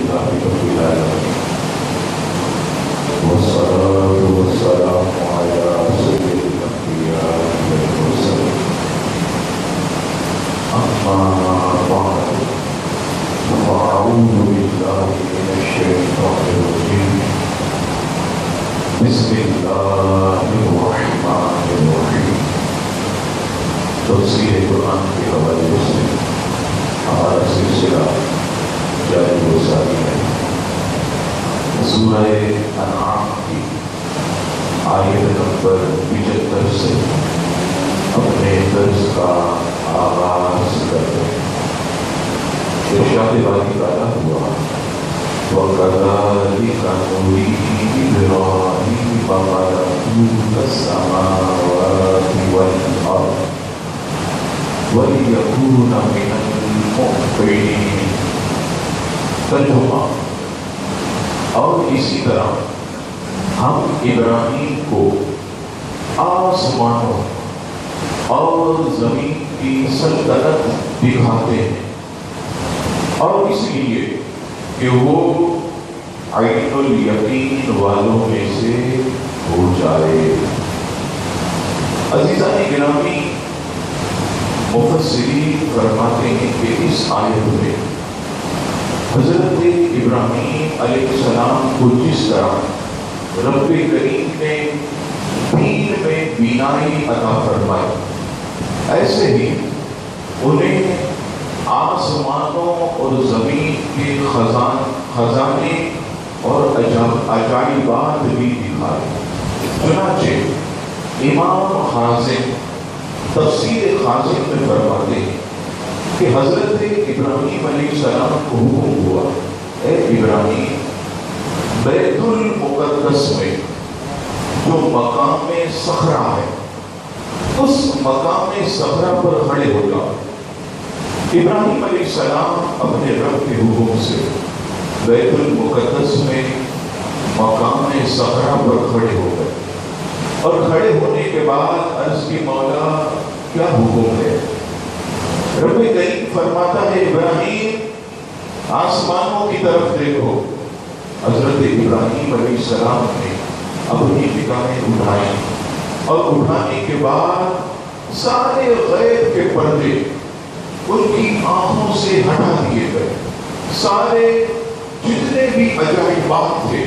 لله رب العالمين والصلاة والسلام على سيد الأنبياء والمرسلين أما بعد فأعوذ بالله من الشيطان الرجيم بسم الله الرحمن الرحيم تفسیر قرآن کے حوالے سے ہمارا سلسلہ جاری و ساری ہے۔ سورہ انعام کی آیت نمبر 75 سے اپنے درس کا آغاز کرتے ہیں۔ ارشاد باری پیدا ہوا وَكَذَلِكَ نُرِي إِبْرَاهِيمَ مَلَكُوتَ السَّمَاوَاتِ وَالْأَرْضِ وَلِيَكُونَ مِنَ الْمُؤْمِنِينَ۔ ترجمہ: اور اسی طرح ہم ابراہیم کو آسمانوں اور زمین کی سلطنت دکھاتے ہیں، اور اس لیے کہ وہ عین الیقین والوں میں سے ہو جائے۔ عزیزان گرامی، مفسرین فرماتے ہیں کہ اس آیت میں حضرت ابراہیم علیہ السلام کو جس طرح رب کریم نے دین میں بینائی عطا فرمائی، ایسے ہی انہیں آسمانوں اور زمین کے خزانے اور عجائبات بھی دکھائے۔ چنانچہ امام خازن تفسیر خازن میں فرماتے ہیں کہ حضرت ابراہیم علیہ السلام کو حکم ہوا، اے ابراہیم، بیت المقدس میں جو مقام صخرہ ہے اس مقام صخرہ پر کھڑے ہو جاؤ۔ ابراہیم علیہ السلام اپنے رب کے حکم سے بیت المقدس میں مقام صخرہ پر کھڑے ہو گئے، اور کھڑے ہونے کے بعد عرض کی مولا کیا حکم ہے؟ رب کریم فرماتا ہے ابراہیم آسمانوں کی طرف دیکھو۔ حضرت ابراہیم علیہ السلام نے اپنی نگاہیں اٹھائی، اور اٹھانے کے بعد سارے غیب کے پردے ان کی آنکھوں سے ہٹا دیے گئے، سارے جتنے بھی عجائبات تھے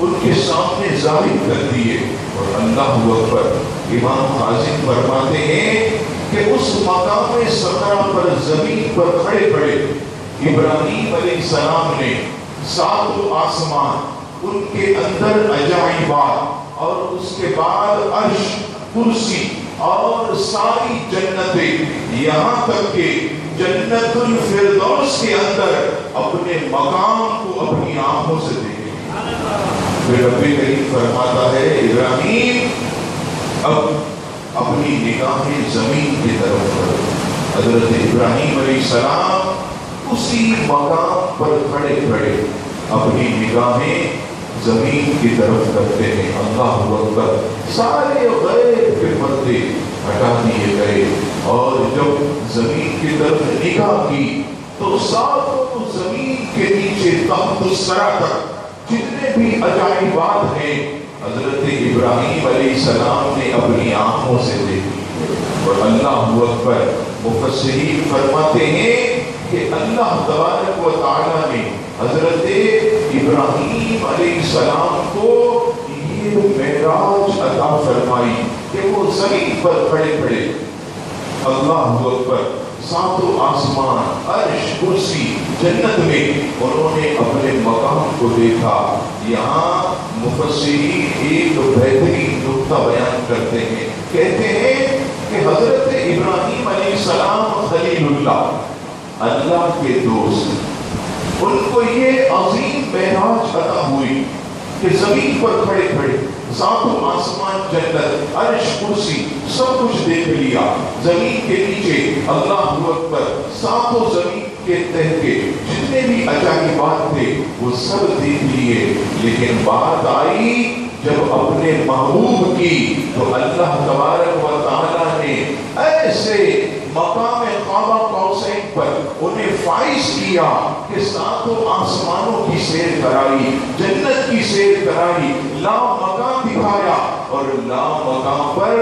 ان کے سامنے ظاہر کر دیے۔ اور اللہ اکبر، امام خازن فرماتے ہیں کہ اس مقام صخرہ پر زمین پر کھڑے کھڑے ابراہیم علیہ السلام نے ساتوں آسمان، ان کے اندر عجائبات، اور اس کے بعد عرش، کرسی اور ساری جنتیں، یہاں تک کہ جنت الفردوس کے اندر اپنے مقام کو اپنی آنکھوں سے دیکھے۔ پھر رب کریم فرماتا ہے ابراہیم اب اپنی نگاہیں زمین کی طرف کرو۔ حضرت ابراہیم علیہ السلام اسی مقام پر کھڑے کھڑے اپنی نگاہیں زمین کی طرف کرتے ہیں۔ اللہ اکبر، سارے غیب کے پردے ہٹا دیے گئے، اور جب زمین کی طرف نگاہ کی تو ساتوں زمین کے نیچے تحت الثری تک جتنے بھی عجائبات ہیں حضرت ابراہیم علیہ السلام نے اپنی آنکھوں سے دیکھی۔ اور اللہ اکبر، مفسرین فرماتے ہیں کہ اللہ تبارک و تعالیٰ نے حضرت ابراہیم علیہ السلام کو یہ معراج عطا فرمائی کہ وہ زمین پر کھڑے کھڑے اللہ اکبر ساتوں آسمان، عرش، کرسی، جنت میں انہوں نے اپنے مقام کو دیکھا۔ یہاں مفسرین ایک بہترین نکتہ بیان کرتے ہیں، کہتے ہیں کہ حضرت ابراہیم علیہ السلام خلیل اللہ کے دوست، ان کو یہ عظیم معراج عطا ہوئی کہ زمین پر کھڑے کھڑے ساتوں آسمان، جنت، عرش، کرسی سب کچھ دیکھ لیا۔ زمین کے نیچے اللہ اکبر ساتوں زمین کے تہہ کے جتنے بھی عجائبات تھے وہ سب دیکھ لیے، لیکن بات آئی جب اپنے محبوب کی تو اللہ تبارک و تعالیٰ نے ایسے مقام قاب قوسین پر انہیں فائز کیا کہ ساتوں آسمانوں کی سیر کرائی، جنت کی سیر کرائی، لا مقام دکھایا، اور لا مقام پر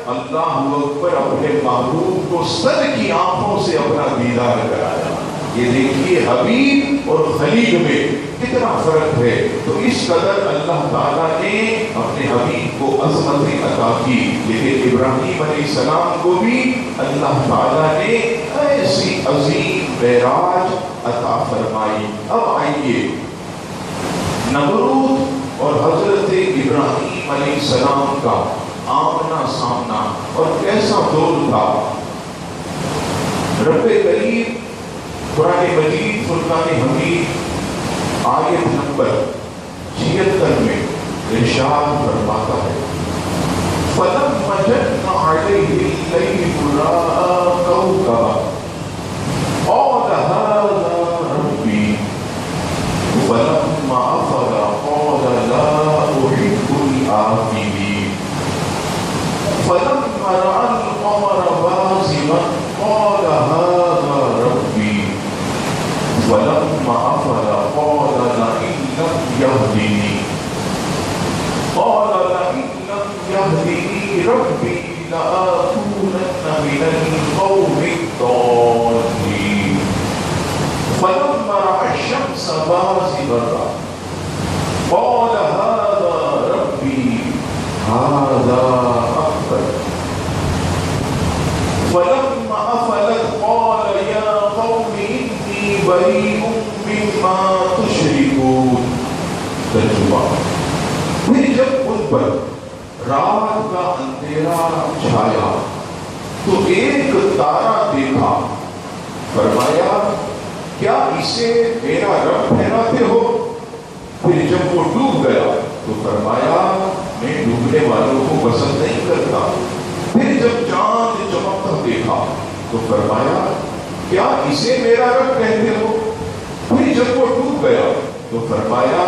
اللہ اکبر اپنے محبوب کو سر کی آنکھوں سے اپنا دیدار کرایا۔ یہ دیکھیے حبیب اور خلیل میں کتنا فرق ہے۔ تو اس قدر اللہ تعالیٰ نے اپنے حبیب کو عظمت عطا کی، لیکن ابراہیم علیہ السلام کو بھی اللہ تعالیٰ نے ایسی عظیم معراج عطا فرمائی۔ اب آئیے نمرود اور حضرت ابراہیم علیہ السلام کا آمنا سامنا اور کیسا دور تھا۔ رب کریم قرآن مجید فرقان حمید آیت نمبر 76 میں ارشاد فرماتا ہے فَلَمَّا جَنَّ عَلَيْهِ اللَّيْلُ رَأَىٰ كَوْكَبًا قَالَ هَٰذَا رَبِّي فَلَمَّا أَفَلَ قَالَ لَا أُحِبُّ الْآفِلِينَ فَلَمَّا رَأَى الْقَمَرَ بَازِغًا قَالَ هَٰذَا رَبِّي فَلَمَّا أَفَلَ قَالَ لَئِن لَّمْ يَهْدِنِي رَبِّي لَأَكُونَنَّ مِنَ الْقَوْمِ الضَّالِّينَ فَلَمَّا رَأَى الشَّمْسَ بَازِغَةً قَالَ هَٰذَا رَبِّي هَٰذَا أَكْبَرُ فَلَمَّا أَفَلَتْ قَالَ يَا قَوْمِ إِنِّي بَرِيءٌ مِّمَّا تُشْرِكُونَ۔ ترجمہ: پھر جب ان پر رات کا اندھیرا چھایا تو ایک تارا دیکھا، فرمایا کیا اسے میرا رب ٹھہراتے ہو؟ پھر جب وہ ڈوب گیا تو فرمایا میں ڈوبنے والوں کو پسند نہیں کرتا۔ پھر جب چاند چمکتا دیکھا تو فرمایا کیا اسے میرا رب کہتے ہو؟ پھر جب وہ ڈوب گیا تو فرمایا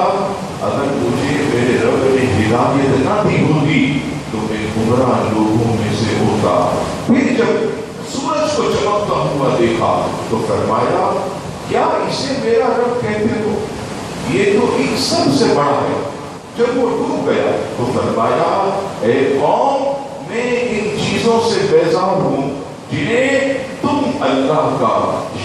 اگر مجھے میرے رب نے ہدایت نہ دی ہوتی تو میں گمراہ لوگوں میں سے ہوتا۔ پھر جب سورج کو چمکتا ہوا دیکھا تو فرمایا کیا اسے میرا رب کہتے ہو؟ یہ تو ان سب سے بڑا ہے۔ جب وہ ڈوب گیا تو فرمایا اے قوم میں ان چیزوں سے بیزار ہوں جنہیں تم اللہ کا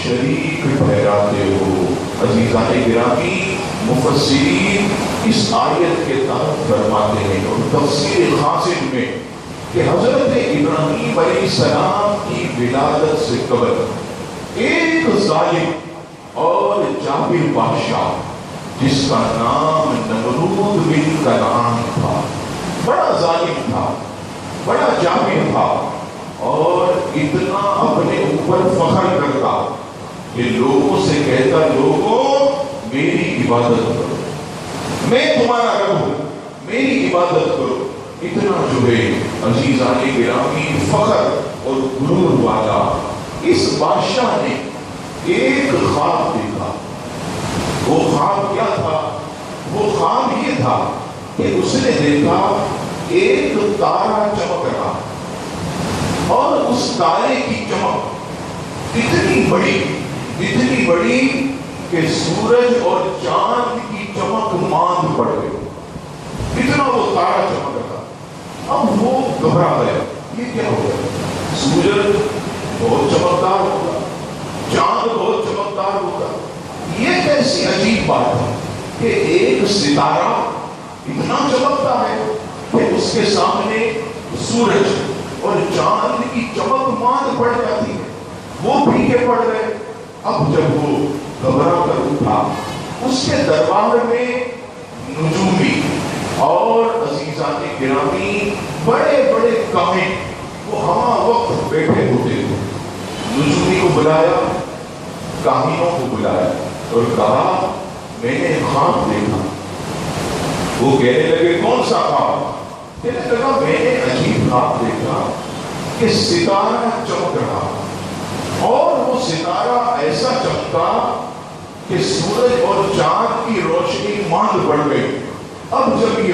شریک ٹھہراتے ہو۔ عزیزان گرامی، مفسرین اس آیت کے تحت فرماتے ہیں اور تفسیر خاصن میں کہ حضرت ابراہیم علیہ السلام کی ولادت سے قبل ایک ظالم اور جابر بادشاہ جس کا نام نمرود بن کنعان تھا، بڑا ظالم تھا، بڑا جابر تھا اور اتنا اپنے اوپر فخر کرتا کہ لوگوں سے کہتا لوگوں میری عبادت کرو، میں تمہارا رب ہوں، میری عبادت کرو۔ اتنا جو ہے عزیزان گرامی فخر اور غرور والا اس بادشاہ نے ایک خواب دیکھا۔ وہ خواب کیا تھا؟ وہ خواب یہ تھا کہ اس نے دیکھا ایک تارا چمک رہا اور اس تارے کی چمک اتنی بڑی کہ سورج اور چاند کی چمک ماند پڑ گئی، اتنا وہ تارا چمک رہا۔ اب وہ گھبرا گیا، یہ کیا ہو گیا؟ سورج بہت چمکدار ہوگا، چاند بہت چمکدار ہوگا، یہ کیسی عجیب بات ہے کہ ایک ستارہ اتنا چمکتا ہے کہ اس کے سامنے سورج اور چاند کی چمک ماند پڑ جاتی ہے، وہ پھیکے پڑ گئے۔ اب جب وہ گھبرا کر اٹھا، اس کے دربار میں نجومی اور عزیزان گرامی بڑے بڑے کاہن وہ ہمہ وقت بیٹھے ہوتے تھے۔ نجومی کو بلایا، کاہنوں کو بلایا اور کہا میں نے خواب دیکھا۔ وہ کہنے لگے کون سا خواب؟ کہنے لگا میں نے عجیب خواب دیکھا کہ ستارہ چمک رہا اور وہ ستارہ ایسا چمکا کہ سورج اور چاند کی روشنی ماند پڑ گئی۔ اب جب یہ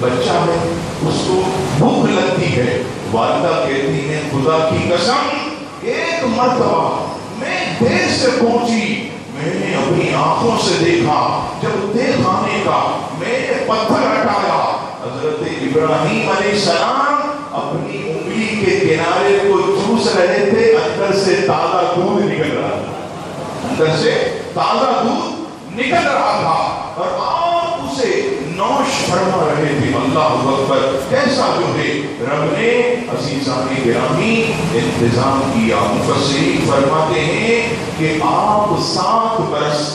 بچہ ہے، اس کو بھوک لگتی ہے، والدہ کہتی ہے خدا کی قسم ایک مرتبہ میں دیر سے پہنچی، میں نے اپنی آنکھوں سے دیکھا، جب دیکھ آنے کا میں نے پتھر ہٹایا، حضرت ابراہیم علیہ السلام اپنی انگلی کے کنارے کو چوس رہے تھے، اندر سے تازہ دودھ نکل رہا تھا، اندر سے تازہ دودھ نکل رہا تھا، اور آپ اسے نوش فرما رہے تھے۔ اللہ اکبر! کیسا جو ہے رب نے عزیزان گرامی انتظام کیا۔ مفسرین فرماتے ہیں کہ آپ 7 برس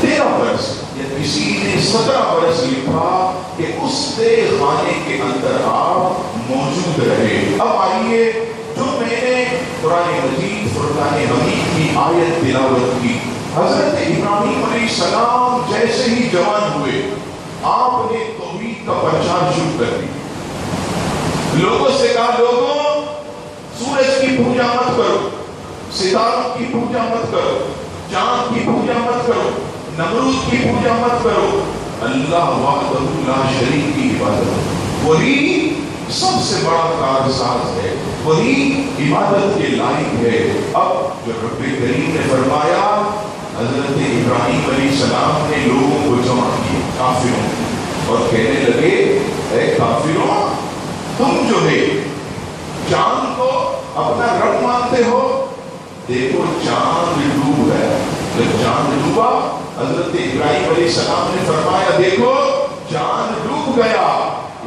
13 برس یا کسی نے 17 برس لکھا کہ اس تیغ خانے کے اندر آپ موجود رہے۔ اب آئیے، جو میں نے قرآن مجید فرقان حمید کی آیت تلاوت کی، حضرت ابراہیم علیہ السلام جیسے ہی جوان ہوئے آپ نے توحید کا پرچار شروع کر دیا۔ لوگوں سے کہا لوگوں سورج کی پوجا مت کرو، ستاروں کی پوجا مت کرو، چاند کی پوجا مت کرو، نمرود کی پوجا مت کرو، اللہ وحدہ لا شریک کی عبادت، وہی سب سے بڑا کارساز ہے، وہی عبادت کے لائق ہے۔ اب جو رب کریم نے فرمایا، حضرت ابراہیم علیہ السلام نے لوگوں کو جمع کیا، کافروں، اور کہنے لگے اے کافروں، تم جو ہے چاند کو اپنا رب مانتے ہو، دیکھو چاند ڈوب گیا۔ جب چاند ڈوبا، حضرت ابراہیم علیہ السلام نے فرمایا دیکھو چاند ڈوب گیا،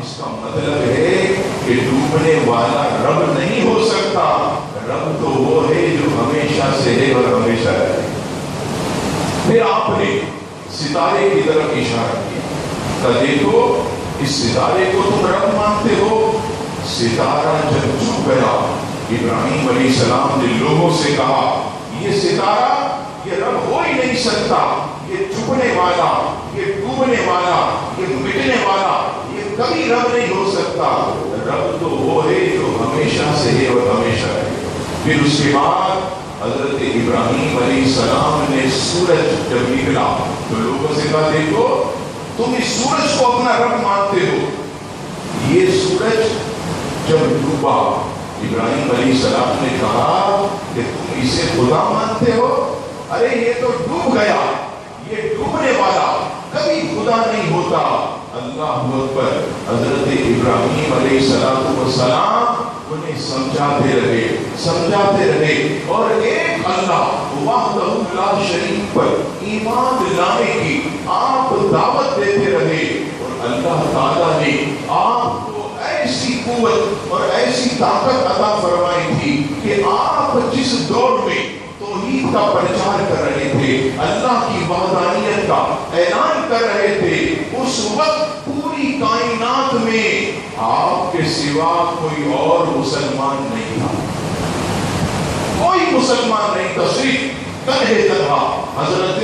اس کا مطلب ہے کہ ڈوبنے والا رب نہیں ہو سکتا، رب تو وہ ہے جو ہمیشہ سے ہے اور ہمیشہ رہے۔ پھر آپ نے ستارے کی طرف اشارہ کیا، کہ دیکھو اس ستارے کو تم رب مانتے ہو۔ ستارہ جب چھپ گیا، ابراہیم علیہ السلام نے لوگوں سے کہا یہ ستارہ یہ رب ہو ہی نہیں سکتا، یہ چھپنے والا، یہ ڈوبنے والا، یہ مٹنے والا، یہ کبھی رب نہیں ہو سکتا، رب تو وہ ہے جو ہمیشہ سے ہے اور ہمیشہ ہے۔ پھر اس کے بعد حضرت ابراہیم علیہ السلام نے سورج جب نکلا تو لوگوں سے کہا دیکھو تم اس سورج کو اپنا رب مانتے ہو، یہ سورج جب ڈوبا ابراہیم علیہ السلام نے کہا کہ تم اسے خدا مانتے ہو، ارے یہ تو ڈوب گیا، یہ ڈوبنے والا کبھی خدا نہیں ہوتا۔ اللہ اکبر! حضرت ابراہیم علیہ السلام انہیں سمجھاتے رہے اور ایک اللہ وحدہ لا شریک پر ایمان لانے کی آپ دعوت دیتے رہے، اور اللہ تعالیٰ نے آپ کو ایسی قوت اور ایسی طاقت عطا فرمائی تھی کہ آپ جس دور میں توحید کا پرچار کر رہے تھے، اللہ کی وحدانیت کا اعلان کر رہے تھے، اس وقت پوری کائنات میں آپ کے سوا کوئی اور مسلمان نہیں تھا، کوئی مسلمان نہیں تھا، صرف تنہا حضرت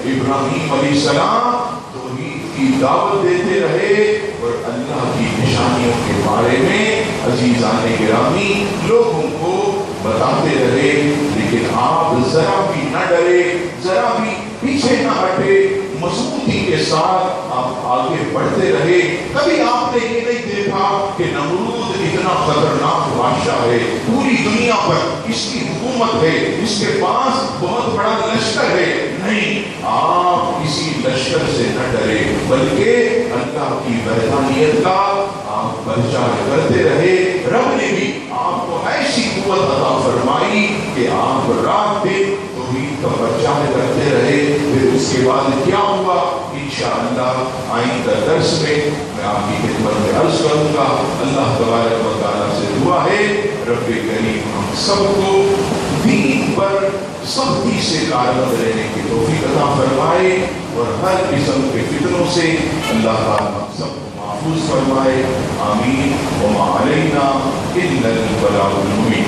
ابراہیم علیہ السلام توحید کی دعوت دیتے رہے اور اللہ کی نشانیوں کے بارے میں عزیزان گرامی لوگوں کو بتاتے رہے، لیکن آپ ذرا بھی نہ ڈرے، ذرا بھی پیچھے نہ ہٹے، مضبوطی کے ساتھ آپ آگے بڑھتے رہے۔ کبھی آپ نے یہ نہیں دیکھا کہ نمرود اتنا خطرناک بادشاہ ہے، پوری دنیا پر اس کی حکومت ہے، اس کے پاس بہت بڑا لشکر ہے، نہیں، آپ کسی لشکر سے نہ ڈرے بلکہ اللہ کی وحدانیت کا آپ پرچار کرتے رہے۔ رب نے بھی آپ کو ایسی قوت عطا فرمائی کہ آپ رات دن توحید کا پرچار کرتے رہے۔ پھر اس کے بعد کیا ہوا انشاءاللہ آئندہ درس میں آپ کی خدمت میں عرض کروں گا۔ اللہ تبارک و تعالیٰ سے دعا ہے رب کریم ہم سب کو دین پر سختی سے کاربند رہنے کی توفیق عطا فرمائے اور ہر قسم کے فتنوں سے اللہ تعالیٰ ہم سب کو محفوظ فرمائے، آمین۔ وما علینا الا البلاغ المبین۔